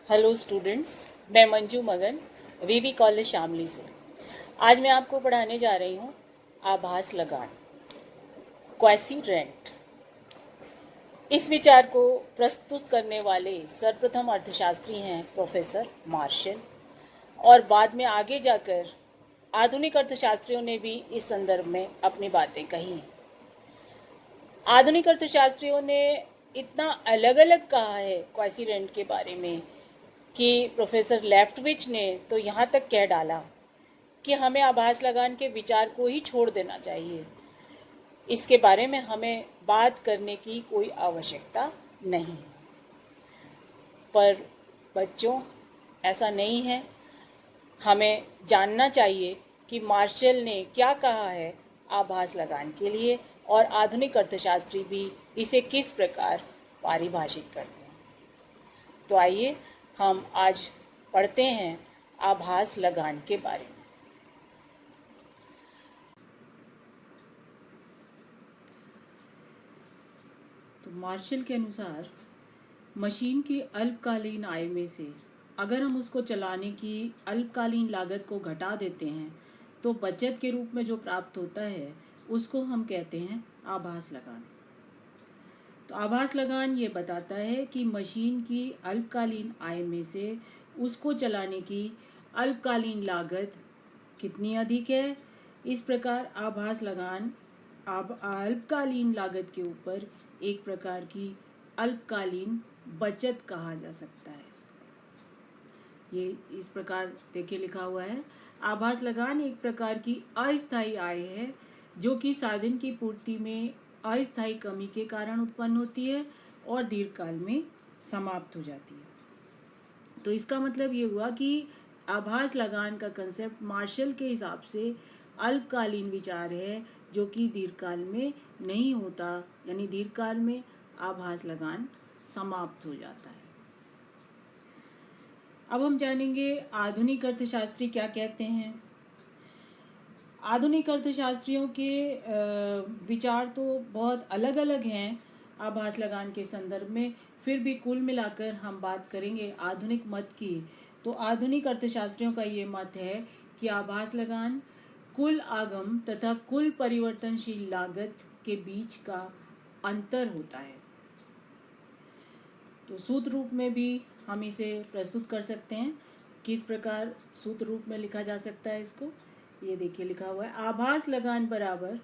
Hello students, मैं मंजू मगन वीवी college Shamli से। आज मैं आपको पढ़ाने जा रही हूँ आभास लगान, क्वेसीरेंट। इस विचार को प्रस्तुत करने वाले सर्वप्रथम अर्थशास्त्री हैं प्रोफेसर मार्शल, और बाद में आगे जाकर आधुनिक अर्थशास्त्रियों ने भी इस संदर्भ में अपनी बातें कही हैं। आधुनिक अर्थशास्त्रियों ने इतना अलग अलग कहा है क्वेसीरेंट के बारे में कि प्रोफेसर लेफ्टविच ने तो यहाँ तक कह डाला कि हमें आभास लगान के विचार को ही छोड़ देना चाहिए, इसके बारे में हमें बात करने की कोई आवश्यकता नहीं। पर बच्चों, ऐसा नहीं है। हमें जानना चाहिए कि मार्शल ने क्या कहा है आभास लगान के लिए, और आधुनिक अर्थशास्त्री भी इसे किस प्रकार पारिभाषित करते हैं। तो आइए हम आज पढ़ते हैं आभास लगान के बारे में। तो मार्शल के अनुसार मशीन की अल्पकालीन आय में से अगर हम उसको चलाने की अल्पकालीन लागत को घटा देते हैं तो बचत के रूप में जो प्राप्त होता है उसको हम कहते हैं आभास लगान। तो आभास लगान ये बताता है कि मशीन की अल्पकालीन आय में से उसको चलाने की अल्पकालीन लागत कितनी अधिक है। इस प्रकार आभास लगान अल्पकालीन लागत के ऊपर एक प्रकार की अल्पकालीन बचत कहा जा सकता है। ये इस प्रकार देखिए लिखा हुआ है, आभास लगान एक प्रकार की अस्थायी आय है जो कि साधन की पूर्ति में अस्थायी कमी के कारण उत्पन्न होती है और दीर्घकाल में समाप्त हो जाती है। तो इसका मतलब ये हुआ कि आभास लगान का कंसेप्ट मार्शल के हिसाब से अल्पकालीन विचार है जो कि दीर्घकाल में नहीं होता, यानी दीर्घकाल में आभास लगान समाप्त हो जाता है। अब हम जानेंगे आधुनिक अर्थशास्त्री क्या कहते हैं। आधुनिक अर्थशास्त्रियों के विचार तो बहुत अलग अलग हैं आभास लगान के संदर्भ में, फिर भी कुल मिलाकर हम बात करेंगे आधुनिक मत की। तो आधुनिक अर्थशास्त्रियों का ये मत है कि आभास लगान कुल आगम तथा कुल परिवर्तनशील लागत के बीच का अंतर होता है। तो सूत्र रूप में भी हम इसे प्रस्तुत कर सकते हैं। किस प्रकार सूत्र रूप में लिखा जा सकता है इसको, ये देखिए लिखा हुआ है, आभास लगान बराबर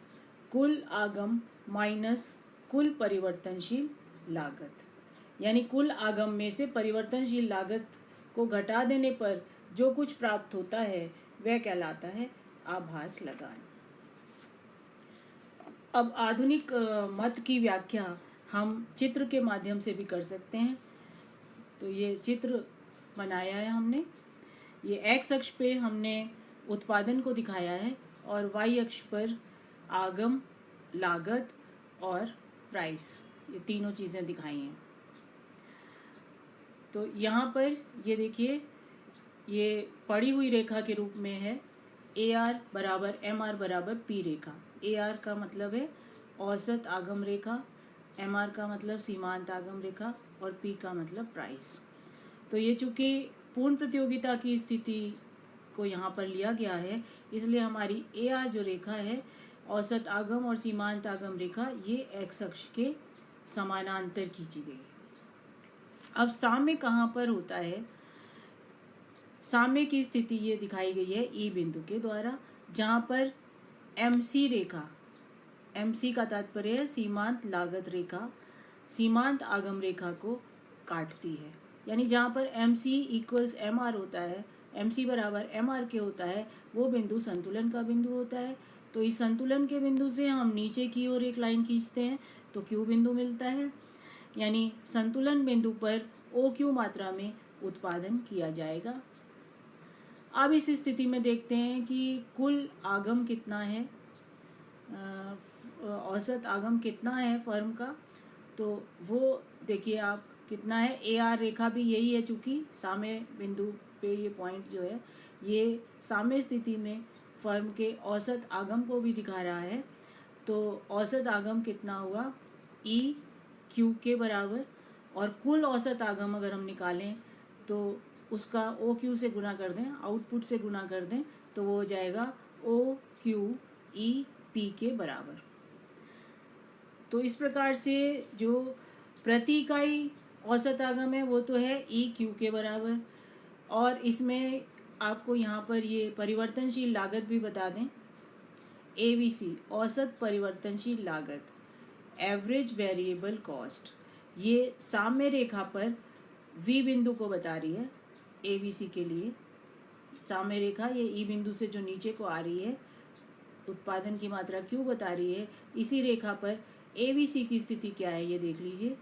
कुल आगम माइनस कुल परिवर्तनशील लागत। यानी कुल आगम में से परिवर्तनशील लागत को घटा देने पर जो कुछ प्राप्त होता है वह कहलाता है आभास लगान। अब आधुनिक मत की व्याख्या हम चित्र के माध्यम से भी कर सकते हैं। तो ये चित्र बनाया है हमने। ये x अक्ष पे हमने उत्पादन को दिखाया है और y अक्ष पर आगम, लागत और प्राइस, ये तीनों चीज़ें दिखाई हैं। तो यहाँ पर ये देखिए, ये पड़ी हुई रेखा के रूप में है AR बराबर MR बराबर P रेखा। AR का मतलब है औसत आगम रेखा, MR का मतलब सीमांत आगम रेखा और P का मतलब प्राइस। तो ये चूंकि पूर्ण प्रतियोगिता की स्थिति को यहाँ पर लिया गया है, इसलिए हमारी AR जो रेखा है औसत आगम और सीमांत आगम रेखा, ये x अक्ष के समानांतर खींची गई है। अब साम्य कहाँ पर होता है? साम्य की स्थिति ये दिखाई गई है E बिंदु के द्वारा, जहाँ पर MC रेखा, MC का तात्पर्य है सीमांत लागत रेखा, सीमांत आगम रेखा को काटती है। यानी जहाँ पर MC इक्वल्स MR होता है, MC बराबर MR के होता है, वो बिंदु संतुलन का बिंदु होता है। तो इस संतुलन के बिंदु से हम नीचे की ओर एक लाइन खींचते हैं तो Q बिंदु मिलता है। यानी संतुलन बिंदु पर OQ मात्रा में उत्पादन किया जाएगा। अब इस स्थिति में देखते हैं कि कुल आगम कितना है, औसत आगम कितना है फर्म का। तो वो देखिए आप कितना है, AR रेखा भी यही है, चूंकि साम्य बिंदु पे ये पॉइंट जो है ये साम्य स्थिति में फर्म के औसत आगम को भी दिखा रहा है। तो औसत आगम कितना हुआ, EQ के बराबर, और कुल औसत आगम अगर हम निकालें तो उसका ओ क्यू से गुना कर दें, आउटपुट से गुना कर दें, तो वो हो जाएगा ओ क्यू ई पी के बराबर। तो इस प्रकार से जो प्रति इकाई औसत आगम है वो तो है ई क्यू के बराबर। और इसमें आपको यहाँ पर ये परिवर्तनशील लागत भी बता दें, एवीसी औसत परिवर्तनशील लागत, एवरेज वेरिएबल कॉस्ट, ये साम्य रेखा पर वी बिंदु को बता रही है। एवीसी के लिए साम्य रेखा ये ई बिंदु से जो नीचे को आ रही है, उत्पादन की मात्रा क्यों बता रही है, इसी रेखा पर एवीसी की स्थिति क्या है ये देख लीजिए।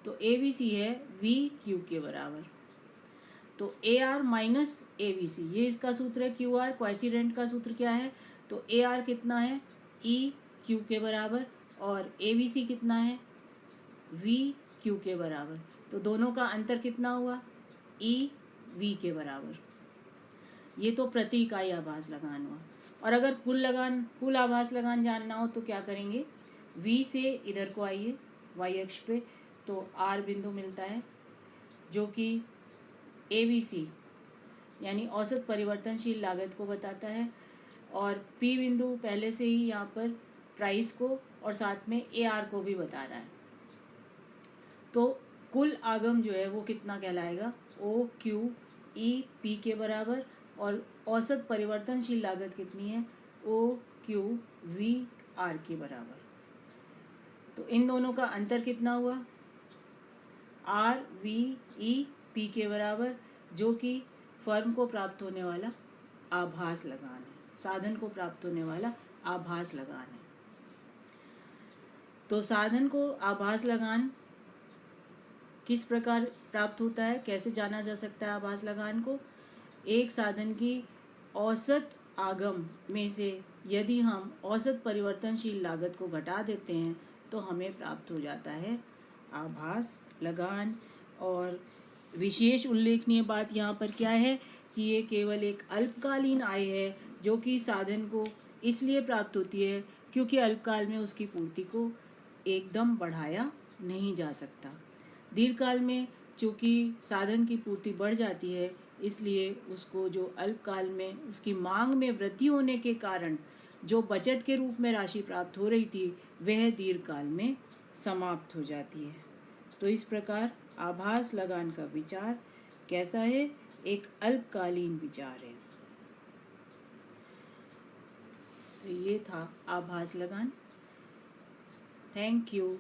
तो एवीसी है वी क्यू के बराबर। तो ए आर माइनस एवीसी, ये इसका सूत्र है। क्यू आर क्वाइसिडेंट का सूत्र क्या है, तो ए आर कितना है, ई क्यू के बराबर, और एवीसी कितना है, वी क्यू के बराबर। तो दोनों का अंतर कितना हुआ, ई वी के बराबर। ये तो प्रति इकाई आभास लगान हुआ। और अगर कुल आभास लगान जानना हो तो क्या करेंगे, वी से इधर को आइए वाई अक्ष पे, तो आर बिंदु मिलता है जो कि एवीसी यानी औसत परिवर्तनशील लागत को बताता है, और पी बिंदु पहले से ही यहाँ पर प्राइस को और साथ में ए आर को भी बता रहा है। तो कुल आगम जो है वो कितना कहलाएगा, ओ क्यू ई पी के बराबर, और औसत परिवर्तनशील लागत कितनी है, ओ क्यू वी आर के बराबर। तो इन दोनों का अंतर कितना हुआ, आर वी ई पी के बराबर, जो कि फर्म को प्राप्त होने वाला आभास लगान है, साधन को प्राप्त होने वाला आभास लगान है। तो साधन को आभास लगान किस प्रकार प्राप्त होता है, कैसे जाना जा सकता है आभास लगान को, एक साधन की औसत आगम में से यदि हम औसत परिवर्तनशील लागत को घटा देते हैं तो हमें प्राप्त हो जाता है आभास लगान। और विशेष उल्लेखनीय बात यहाँ पर क्या है कि ये केवल एक अल्पकालीन आय है जो कि साधन को इसलिए प्राप्त होती है क्योंकि अल्पकाल में उसकी पूर्ति को एकदम बढ़ाया नहीं जा सकता। दीर्घकाल में चूँकि साधन की पूर्ति बढ़ जाती है, इसलिए उसको जो अल्पकाल में उसकी मांग में वृद्धि होने के कारण जो बचत के रूप में राशि प्राप्त हो रही थी वह दीर्घकाल में समाप्त हो जाती है। तो इस प्रकार आभास लगान का विचार कैसा है, एक अल्पकालीन विचार है। तो ये था आभास लगान। Thank you.